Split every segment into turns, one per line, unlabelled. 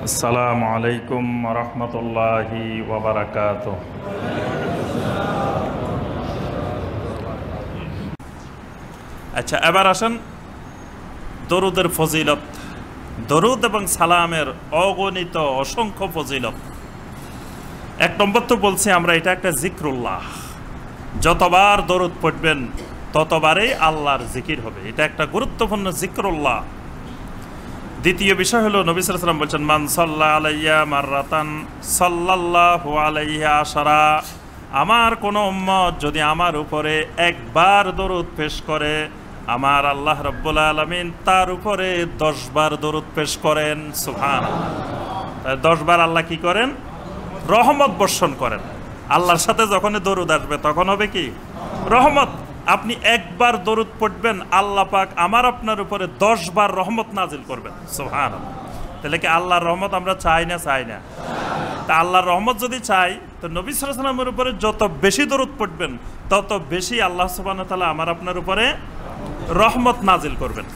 আসসালামু আলাইকুম রহমতুল্লাহি ওয়া বারাকাতুহু। আচ্ছা, এবার আসেন দরুদের ফজিলত। দরুদ এবং সালামের অগণিত অসংখ্য ফজিলত। এক নম্বর তো বলছি আমরা, এটা একটা জিক্রুল্লাহ। যতবার দরুদ পড়বেন ততবারই আল্লাহর জিকির হবে, এটা একটা গুরুত্বপূর্ণ জিক্রুল্লাহ। দ্বিতীয় বিষয় হলো, নবী সাল্লাল্লাহু আলাইহি ওয়াসাল্লাম বলছেন, মান সাল্লা আলাইয়া মাররাতান সাল্লাল্লাহু আলাইহি আশারা। আমার কোনো উম্মত যদি আমার উপরে একবার দরুদ পেশ করে, আমার আল্লাহ রাব্বুল আলামিন তার উপরে 10 বার দরুদ পেশ করেন। সুবহানাল্লাহ। 10 বার আল্লাহ কি করেন? রহমত বর্ষণ করেন। আল্লাহর সাথে যখন দরুদ আসবে তখন হবে কি? রহমত। আপনি একবার দরুদ পড়বেন, আল্লাহ পাক আমার আপনার উপরে 10 বার রহমত নাজিল করবেন। সুবহানাল্লাহ। তাহলে কি আল্লাহর রহমত আমরা চাই না? চাই না? তা আল্লাহর রহমত যদি চাই, তো নবী সাল্লাল্লাহু আলাইহি ওয়াসাল্লামের উপরে যত বেশি দরুদ পড়বেন তত বেশি আল্লাহ সুবহানাহু ওয়া তাআলা আমার আপনার উপরে রহমত নাজিল করবেন।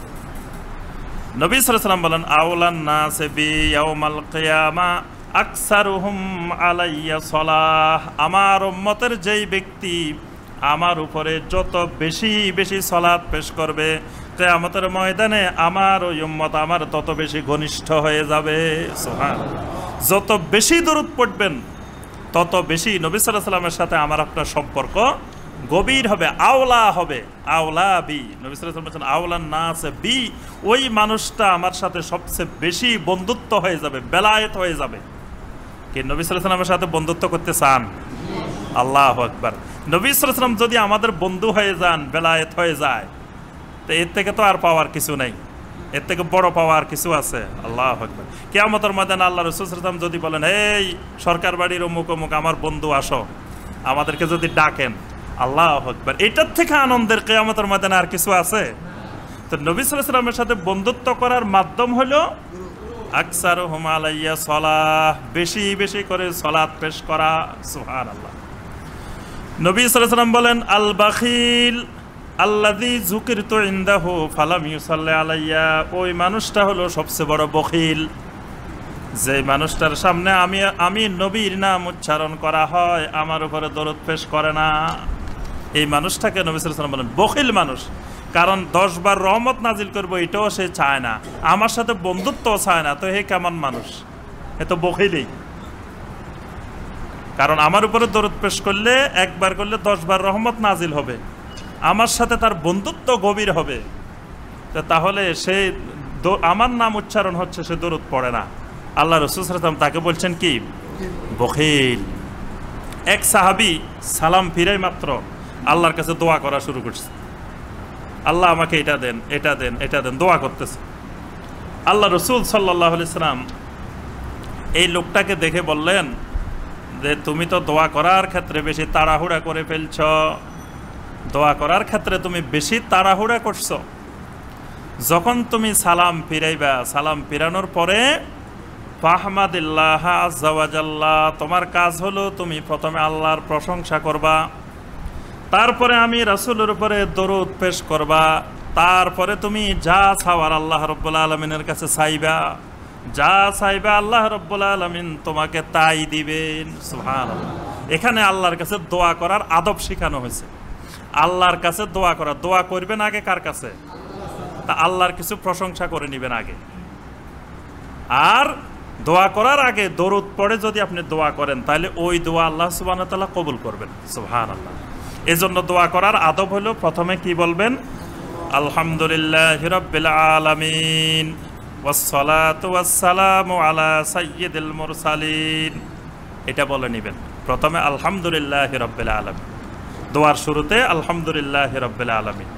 নবী সাল্লাল্লাহু আলাইহি ওয়াসাল্লাম বলেন, আউলান নাসি বি ইয়াউমাল কিয়ামা আকসারুহুম আলাইয়া সালাহ। আমার উম্মতের যেই ব্যক্তি আমার উপরে যত বেশি বেশি সালাত পেশ করবে, কিয়ামতের ময়দানে আমার ওই উম্মত আমার তত বেশি ঘনিষ্ঠ হয়ে যাবে। সুবহানাল্লাহ। যত বেশি দরুদ পড়বেন তত বেশি নবী সাল্লাল্লাহু আলাইহি ওয়াসাল্লামের সাথে আমার আপনার সম্পর্ক গভীর হবে, আওলা হবে। আওলা বি, নবী সাল্লাল্লাহু আলাইহি ওয়াসাল্লাম বলেন, আওলান নাস বি, ওই মানুষটা আমার সাথে সবচেয়ে বেশি বন্ধুত্ব হয়ে যাবে, বেলায়েত হয়ে যাবে। কি নবী সাল্লাল্লাহু আলাইহি ওয়াসাল্লামের সাথে বন্ধুত্ব করতে চান? আল্লাহু আকবার। নবী সাল্লাল্লাহু আলাইহি ওয়াসাল্লাম যদি আমাদের বন্ধু হয়ে যান, বেলায়েত হয়ে যায়, তো এর থেকে তো আর পাওয়ার কিছু নেই। এর থেকে বড় পাওয়ার কিছু আছে? আল্লাহু আকবার। কিয়ামতের ময়দানে আল্লাহ রাসূল সাল্লাল্লাহু আলাইহি ওয়াসাল্লাম যদি বলেন, এই সরকার বাড়ির অমুক অমুক আমার বন্ধু আসো, আমাদেরকে যদি ডাকেন, আল্লাহু আকবার, এটার থেকে আনন্দের কিয়ামতের ময়দানে আর কিছু আছে? তো নবী সাল্লাল্লাহু আলাইহি ওয়াসাল্লামের সাথে বন্ধুত্ব করার মাধ্যম হলো আকসারুহুম আলাইয়া সালাহ, বেশি বেশি করে সালাত পেশ করা। সুবহানাল্লাহ। নবী সাল্লাল্লাহু আলাইহি ওয়াসাল্লাম বলেন, আল বাখিল আল্লাযী যুকিরতু ইনদাহু ফালাম ইউসাল্লি আলাইয়া। ওই মানুষটা হলো সবচেয়ে বড় বখিল, যে মানুষটার সামনে আমি নবীর নাম উচ্চারণ করা হয়, আমার উপরে দরুদ পেশ করে না। এই মানুষটাকে নবী সাল্লাল্লাহু আলাইহি ওয়াসাল্লাম বলেন বখিল মানুষ। কারণ 10 বার রহমত নাজিল করবো এটাও সে চায় না, আমার সাথে বন্ধুত্বও চায় না। তো হে কেমন মানুষ? এ তো বখিলই। কারণ আমার উপরে দরুদ পেশ করলে, একবার করলে 10 বার রহমত নাজিল হবে, আমার সাথে তার বন্ধুত্ব গভীর হবে। তাহলে সে আমার নাম উচ্চারণ হচ্ছে, সে দরুদ পড়ে না। আল্লাহ রাসূল সাল্লাল্লাহু আলাইহি ওয়াসাল্লাম তাকে বলছেন কি? বখিল। এক সাহাবী সালাম ফিরাই মাত্র আল্লাহর কাছে দোয়া করা শুরু করছে, আল্লাহ আমাকে এটা দেন, এটা দেন, এটা দেন, দোয়া করতেছে। আল্লাহ রাসূল সাল্লাল্লাহু আলাইহি ওয়াসাল্লাম এই লোকটাকে দেখে বললেন যে, তুমি তো দোয়া করার ক্ষেত্রে বেশি তাড়াহুড়া করে ফেলছ, দোয়া করার ক্ষেত্রে তুমি বেশি তাড়াহুড়া করছো। যখন তুমি সালাম ফিরাইবা, সালাম ফিরানোর পরে ফাহমাদিল্লাহ আযজা ওয়া জাল্লা, তোমার কাজ হলো তুমি প্রথমে আল্লাহর প্রশংসা করবা, তারপরে আমি রাসূলের উপরে দরুদ পেশ করবা, তারপরে তুমি যা চাওয়ার আল্লাহ রাব্বুল আলামিনের কাছে চাইবা, যা চাইবা আল্লাহ রাব্বুল আলামিন তোমাকে তাই দিবেন। সুবহানাল্লাহ। এখানে আল্লাহর কাছে দোয়া করার আদব শেখানো হয়েছে। আল্লাহর কাছে দোয়া করা, দোয়া করবেন আগে কার কাছে? তা আল্লাহর কিছু প্রশংসা করে নেবেন আগে। আর দোয়া করার আগে দরুদ পড়ে যদি আপনি দোয়া করেন, তাহলে ওই দোয়া আল্লাহ সুবহানাহু ওয়া তাআলা কবুল করবেন। সুবহানাল্লাহ। এজন্য দোয়া করার আদব হলো, প্রথমে কি বলবেন? আলহামদুলিল্লাহি রাব্বিল আলামিন ওয়াসসালাতু ওয়াসসালামু আলা সাইয়্যিদিল মুরসালিন, এটা বলে নেবেন। প্রথমে আলহামদুলিল্লাহি রাব্বিল আলামিন, দোয়ার শুরুতে আলহামদুলিল্লাহি রাব্বিল আলামিন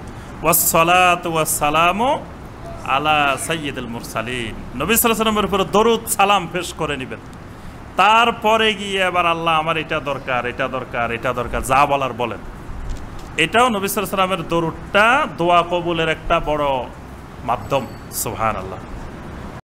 ওয়াসসালাতু ওয়াসসালামু আলা সাইয়্যিদিল মুরসালিন, নবী সাল্লাল্লাহু আলাইহি ওয়াসাল্লামের উপর দরুদ সালাম পেশ করে নেবেন। তারপরে গিয়ে এবার আল্লাহ আমার এটা দরকার, এটা দরকার, এটা দরকার, যা বলার বলেন। এটাও নবী সাল্লাল্লাহু আলাইহি ওয়াসাল্লামের দরুদটা দোয়া কবুলের একটা বড় মাধ্যম। সুবহানাল্লাহ।